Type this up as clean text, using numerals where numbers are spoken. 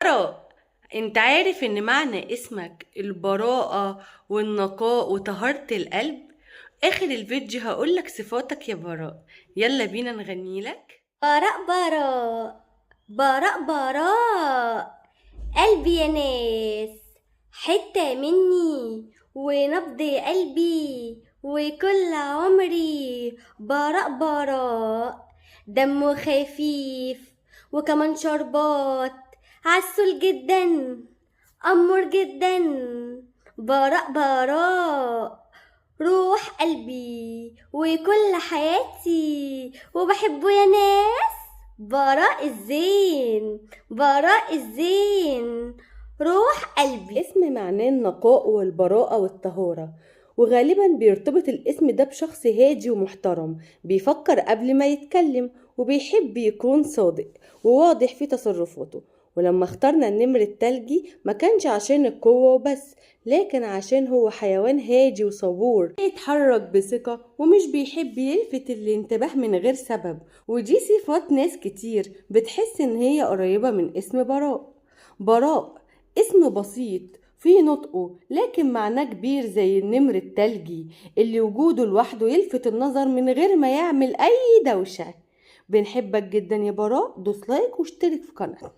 براء، انت عارف ان معنى اسمك البراءة والنقاء وطهارة القلب؟ اخر الفيديو هقولك صفاتك يا براء. يلا بينا نغني لك. براء براء براء براء، قلبي يا ناس حتة مني ونبض قلبي وكل عمري. براء براء دمه خفيف وكمان شربات عسول جدا أمور جدا. براء براء روح قلبي وكل حياتي وبحبه يا ناس. براء الزين براء الزين روح قلبي. اسم معناه النقاء والبراءة والطهارة، وغالبا بيرتبط الاسم ده بشخص هادي ومحترم، بيفكر قبل ما يتكلم وبيحب يكون صادق وواضح في تصرفاته. ولما اخترنا النمر التلجي ما كانش عشان القوة وبس، لكن عشان هو حيوان هادي وصبور، بيتحرك بثقة ومش بيحب يلفت الانتباه من غير سبب. ودي صفات ناس كتير بتحس ان هي قريبة من اسم براء. براء اسم بسيط في نطقه لكن معناه كبير زي النمر التلجي اللي وجوده لوحده يلفت النظر من غير ما يعمل أي دوشة. بنحبك جدا يا براء، دوس لايك واشترك في قناتنا.